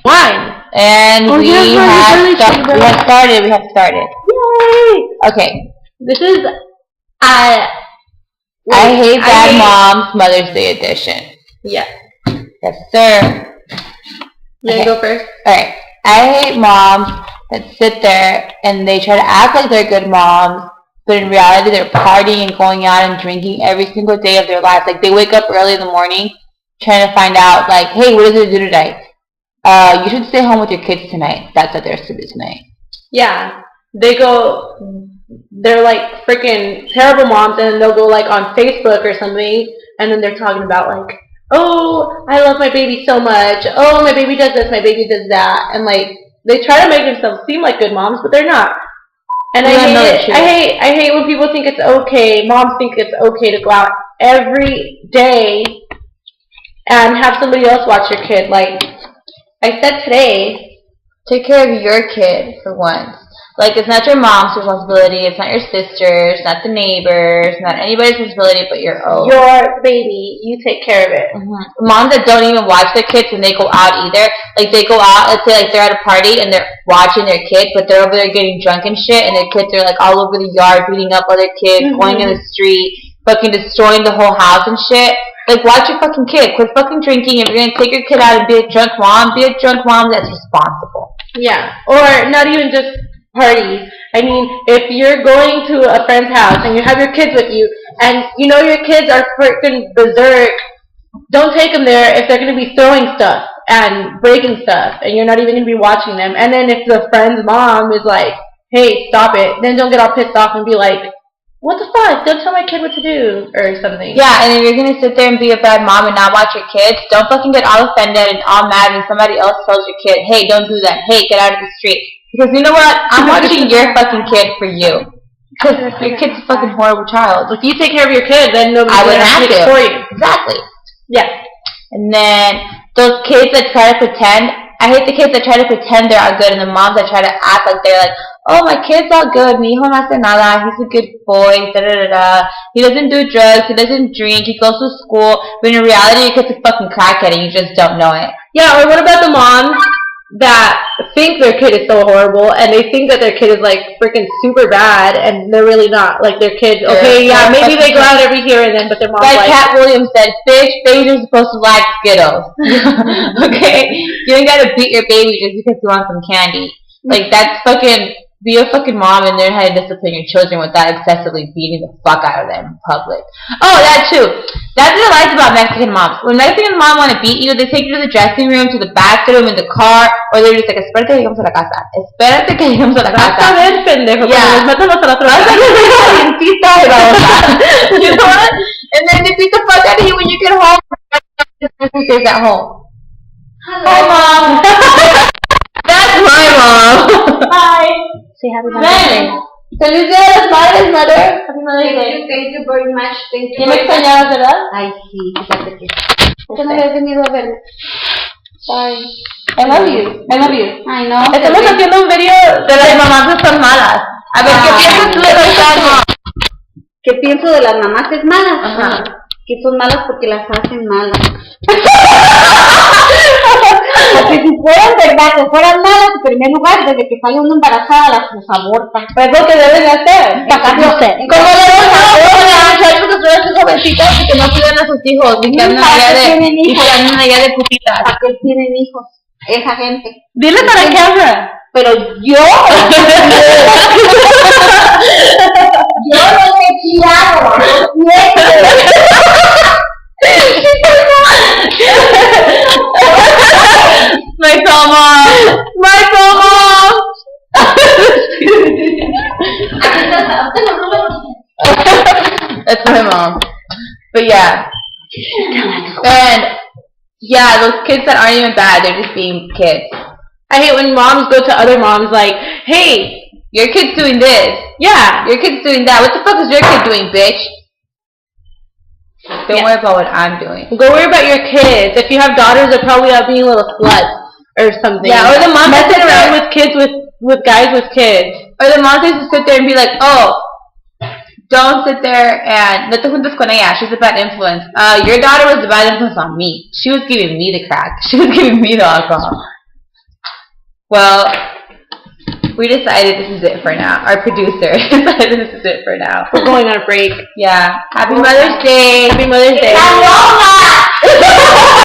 Wine. And we have started. Yay! Okay. This is I hate bad moms Mother's Day edition. Yes. Yes, sir. You want to go first? Alright. I hate moms that sit there and they try to act like they're good moms, but in reality they're partying and going out and drinking every single day of their life. Like, they wake up early in the morning trying to find out, like, hey, what is it to do tonight? You should stay home with your kids tonight. That's what they're supposed to do tonight. Yeah. They're like freaking terrible moms, and then they'll go like on Facebook or something, and then they're talking about like, oh, I love my baby so much. Oh, my baby does this, my baby does that, and like they try to make themselves seem like good moms, but they're not. And I hate when people think it's okay. Moms think it's okay to go out every day and have somebody else watch your kid. Like I said today, take care of your kid for once. Like, it's not your mom's responsibility, it's not your sister's, not the neighbor's, not anybody's responsibility but your own. Your baby, you take care of it. Mm-hmm. Moms that don't even watch their kids when they go out either. Like, they go out, let's say like they're at a party and they're watching their kids, but they're over there getting drunk and shit, and their kids are like all over the yard beating up other kids, going in the street, fucking destroying the whole house and shit. Like, watch your fucking kid. Quit fucking drinking. If you're gonna take your kid out and be a drunk mom that's responsible. Yeah. Or not even just parties. I mean, if you're going to a friend's house and you have your kids with you, and you know your kids are freaking berserk, don't take them there if they're going to be throwing stuff and breaking stuff, and you're not even going to be watching them. And then if the friend's mom is like, hey, stop it, then don't get all pissed off and be like, what the fuck? Don't tell my kid what to do, or something. Yeah, and if you're going to sit there and be a bad mom and not watch your kids, don't fucking get all offended and all mad when somebody else tells your kid, hey, don't do that. Hey, get out of the street. Because you know what? I'm watching your fucking kid for you. Because your kid's a fucking horrible child. If you take care of your kid, then nobody's going to have it for you. Exactly. Yeah. And then those kids that try to pretend, I hate the kids that try to pretend they're all good, and the moms that try to act like they're like, oh, my kid's all good, mi hijo no hace nada, he's a good boy, da-da-da-da, he doesn't do drugs, he doesn't drink, he goes to school, but in reality, your kid's a fucking crackhead and you just don't know it. Yeah, or what about the moms that think their kid is so horrible, and they think that their kid is like freaking super bad, and they're really not. Like, their kid, okay, yeah, maybe they go out every here and then, but their mom's like Cat Williams said, bitch, babies are supposed to like Skittles. Okay? You ain't gotta beat your baby just because you want some candy. Like, that's fucking, be a fucking mom and learn how to discipline your children without excessively beating the fuck out of them in public. Oh, that too. That's what I like about Mexican moms. When Mexican moms want to beat you, they take you to the dressing room, to the bathroom, in the car, or they're just like, espérate que llegamos a la casa. Espérate que llegamos a la casa. Vas a ver, pendejo. Yeah. You know what? And then they beat the fuck out of you when you get home. Stays at home. Hi, Mom. That's my mom. Hi. Say happy Mother's Day. Felicidades, Madres, Mother. Happy Mother's Day. Thank you very much. Thank you. ¿Ya me extrañabas, verdad? Ay, sí, fíjate que no habías venido a verme. Sorry. I love you. I love you. Ay, no. Estamos haciendo un video de las mamás que son malas. A ver, ¿qué piensas tú de las mamás? ¿Qué pienso de las mamás que es malas? Ajá. Que son malas porque las hacen malas. Porque si fueran verdad, que fueran malas, en primer lugar, desde que sale una embarazada, las abortan. Pues es lo que deben hacer. No sé. ¿Cómo deben hacer porque son esas jovencitas que no cuidan a sus hijos y que andan allá de putitas? ¿Para qué tienen hijos? Esa gente. Dile para qué habla. Pero yo no he criado, My mom. That's my mom. But yeah. And yeah, those kids that aren't even bad, they're just being kids. I hate when moms go to other moms like, hey, your kid's doing this. Yeah, your kid's doing that. What the fuck is your kid doing, bitch? Don't worry about what I'm doing. Go worry about your kids. If you have daughters, they're probably out being little sluts or something. Yeah, or the mom messing around with kids with guys with kids. Or the mom used to sit there and be like, oh, don't sit there and no te juntes con ella. She's a bad influence. Your daughter was a bad influence on me. She was giving me the crack. She was giving me the alcohol. Well, we decided this is it for now. Our producer decided this is it for now. We're going on a break. Yeah. Happy Mother's Day. Happy Mother's Day. ¡La Roma!